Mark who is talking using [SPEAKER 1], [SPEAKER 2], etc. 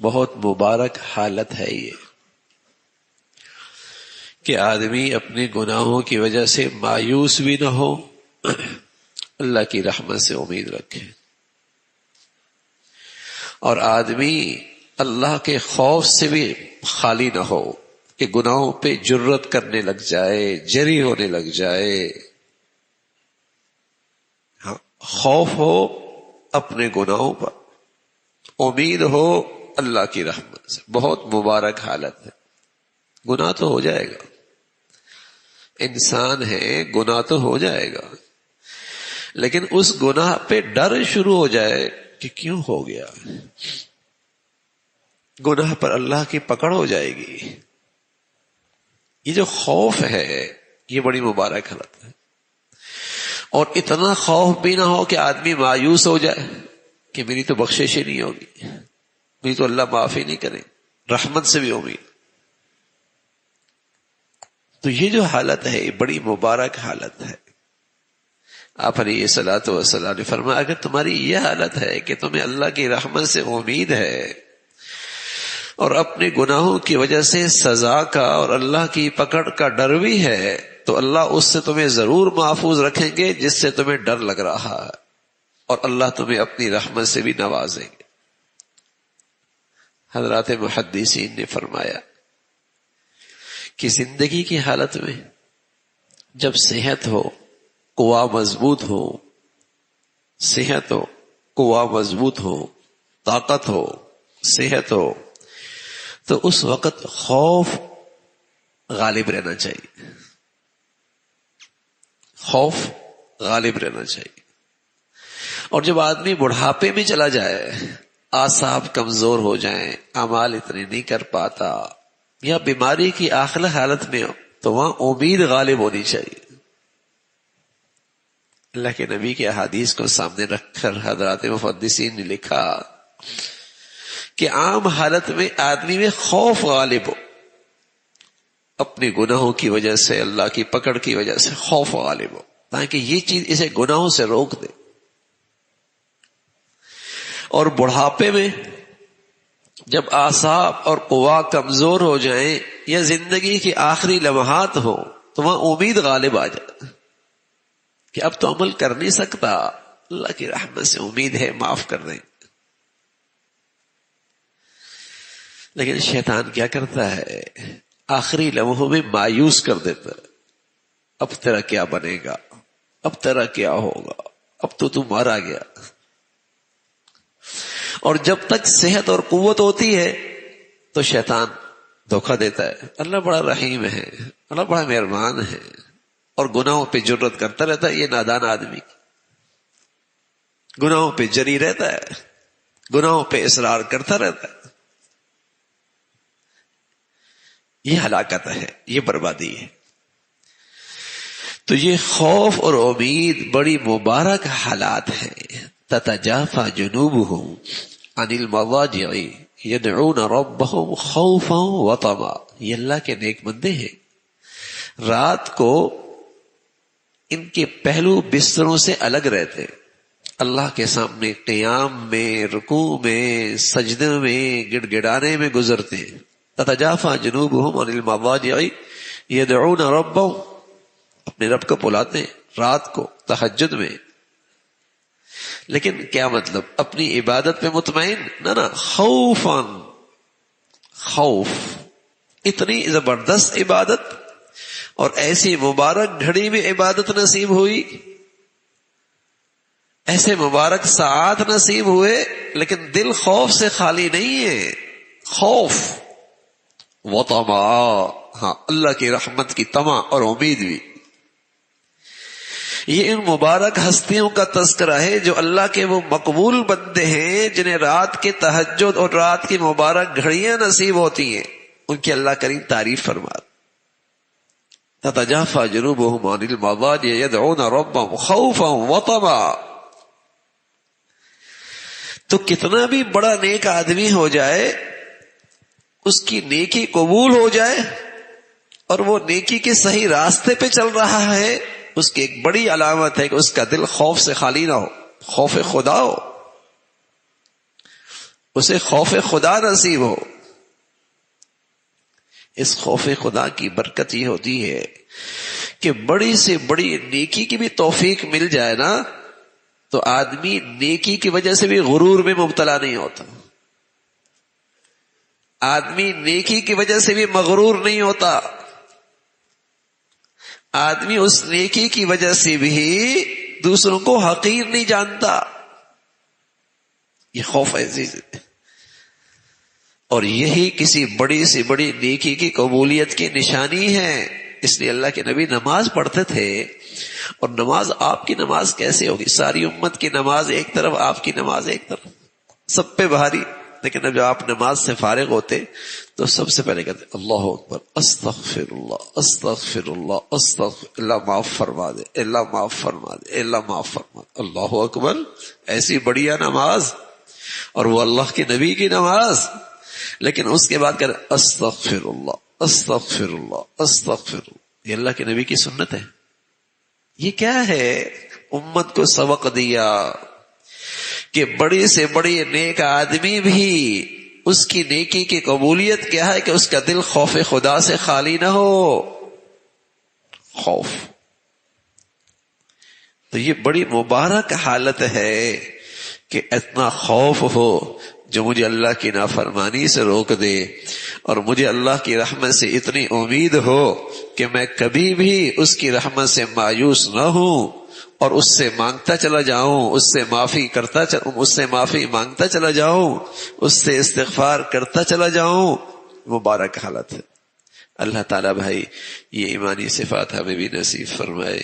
[SPEAKER 1] بہت مبارک حالت ہے یہ کہ آدمی اپنے گناہوں کی وجہ سے مایوس بھی نہ ہو، اللہ کی رحمت سے امید رکھے، اور آدمی اللہ کے خوف سے بھی خالی نہ ہو کہ گناہوں پہ جرت کرنے لگ جائے، جری ہونے لگ جائے۔ خوف ہو اپنے گناہوں پر، امید ہو اللہ کی رحمت سے۔ بہت مبارک حالت ہے۔ گناہ تو ہو جائے گا، انسان ہے، گناہ تو ہو جائے گا، لیکن اس گناہ پہ ڈر شروع ہو جائے کہ کیوں ہو گیا، گناہ پر اللہ کی پکڑ ہو جائے گی۔ یہ جو خوف ہے یہ بڑی مبارک حالت ہے، اور اتنا خوف بھی نہ ہو کہ آدمی مایوس ہو جائے کہ میری تو بخشش ہی نہیں ہوگی، میری تو اللہ معاف ہی نہیں کرے، رحمت سے بھی امید۔ تو یہ جو حالت ہے یہ بڑی مبارک حالت ہے۔ آپ علیہ الصلوۃ والسلام نے فرمایا اگر تمہاری یہ حالت ہے کہ تمہیں اللہ کی رحمت سے امید ہے اور اپنے گناہوں کی وجہ سے سزا کا اور اللہ کی پکڑ کا ڈر بھی ہے، تو اللہ اس سے تمہیں ضرور محفوظ رکھیں گے جس سے تمہیں ڈر لگ رہا ہے، اور اللہ تمہیں اپنی رحمت سے بھی نوازیں گے۔ حضرات محدثین نے فرمایا کہ زندگی کی حالت میں جب صحت ہو، قوا مضبوط ہو، صحت ہو، قوا مضبوط ہو، طاقت ہو، صحت ہو، تو اس وقت خوف غالب رہنا چاہیے، خوف غالب رہنا چاہیے۔ اور جب آدمی بڑھاپے میں چلا جائے، اعصاب کمزور ہو جائیں، اعمال اتنے نہیں کر پاتا، یا بیماری کی آخر حالت میں ہو، تو وہاں امید غالب ہونی چاہیے۔ اللہ کے نبی کے احادیث کو سامنے رکھ کر حضرات محدثین نے لکھا کہ عام حالت میں آدمی میں خوف غالب ہو، اپنے گناہوں کی وجہ سے، اللہ کی پکڑ کی وجہ سے خوف غالب ہو، تاکہ یہ چیز اسے گناہوں سے روک دے۔ اور بڑھاپے میں جب اعصاب اور قوا کمزور ہو جائیں یا زندگی کی آخری لمحات ہو، تو وہاں امید غالب آ جائے کہ اب تو عمل کر نہیں سکتا، اللہ کی رحمت سے امید ہے معاف کر دیں۔ لیکن شیطان کیا کرتا ہے، آخری لمحوں میں مایوس کر دیتا ہے، اب تیرا کیا بنے گا، اب تیرا کیا ہوگا، اب تو مارا گیا۔ اور جب تک صحت اور قوت ہوتی ہے تو شیطان دھوکہ دیتا ہے، اللہ بڑا رحیم ہے، اللہ بڑا مہربان ہے، اور گناہوں پہ جرت کرتا رہتا ہے۔ یہ نادان آدمی گناہوں پہ جری رہتا ہے، گناہوں پہ اصرار کرتا رہتا ہے۔ یہ ہلاکت ہے، یہ بربادی ہے۔ تو یہ خوف اور امید بڑی مبارک حالات ہیں۔ تتجافى جنوبهم عن المضاجع يدعون ربهم خوفا وطمعا، یہ اللہ کے نیک بندے ہیں، رات کو ان کے پہلو بستروں سے الگ رہتے، اللہ کے سامنے قیام میں، رکوع میں، سجدے میں، گڑ گڑانے میں گزرتے ہیں۔ تتجافى جنوبهم عن المضاجع يدعون ربهم، اپنے رب کو بلاتے ہیں رات کو تہجد میں۔ لیکن کیا مطلب، اپنی عبادت پہ مطمئن نہ خوفاً، خوف، اتنی زبردست عبادت اور ایسی مبارک گھڑی میں عبادت نصیب ہوئی، ایسے مبارک ساعات نصیب ہوئے، لیکن دل خوف سے خالی نہیں ہے۔ خوف وطمع، ہاں اللہ کی رحمت کی طمع اور امید بھی۔ یہ ان مبارک ہستیوں کا تذکرہ ہے جو اللہ کے وہ مقبول بندے ہیں جنہیں رات کے تہجد اور رات کی مبارک گھڑیاں نصیب ہوتی ہیں، ان کی اللہ کریم تعریف فرماتا۔ تتجافى جنوبهم عن المضاجع يدعون ربهم خوفا وطمعا۔ تو کتنا بھی بڑا نیک آدمی ہو جائے، اس کی نیکی قبول ہو جائے اور وہ نیکی کے صحیح راستے پہ چل رہا ہے، اس کی ایک بڑی علامت ہے کہ اس کا دل خوف سے خالی نہ ہو، خوف خدا ہو۔ اسے خوف خدا نصیب ہو. اس خوف خدا کی برکت یہ ہوتی ہے کہ بڑی سے بڑی نیکی کی بھی توفیق مل جائے نا تو آدمی نیکی کی وجہ سے بھی غرور میں مبتلا نہیں ہوتا. آدمی نیکی کی وجہ سے بھی مغرور نہیں ہوتا. آدمی اس نیکی کی وجہ سے بھی دوسروں کو حقیر نہیں جانتا. یہ خوف عزیز ہے. اور یہی کسی بڑی سے بڑی نیکی کی قبولیت کی نشانی ہے. اس لیے اللہ کے نبی نماز پڑھتے تھے. اور نماز آپ کی نماز کیسے ہوگی؟ ساری امت کی نماز ایک طرف، آپ کی نماز ایک طرف، سب پہ بھاری. لیکن جب آپ نماز سے فارغ ہوتے تو سب سے پہلے کہتے اللہ اکبر، استغفر اللہ، استغفر اللہ، استغفر اللہ، معاف فرما دے، اللہ معاف فرما دے، اللہ معاف فرما دے. اللہ اکبر. ایسی بڑھیا نماز، اور وہ اللہ کے نبی کی نماز. لیکن اس کے بعد کہتے استغفر اللہ، استغفر اللہ، استغفر اللہ. یہ اللہ کے نبی کی سنت ہے. یہ کیا ہے؟ امت کو سبق دیا کہ بڑی سے بڑی نیک آدمی بھی اس کی نیکی کی قبولیت کیا ہے کہ اس کا دل خوف خدا سے خالی نہ ہو. خوف تو یہ بڑی مبارک حالت ہے کہ اتنا خوف ہو جو مجھے اللہ کی نافرمانی سے روک دے، اور مجھے اللہ کی رحمت سے اتنی امید ہو کہ میں کبھی بھی اس کی رحمت سے مایوس نہ ہوں، اور اس سے مانگتا چلا جاؤں، اس سے معافی مانگتا چلا جاؤں، اس سے استغفار کرتا چلا جاؤں. مبارک حالت ہے. اللہ تعالیٰ بھائی یہ ایمانی صفات ہمیں بھی نصیب فرمائے.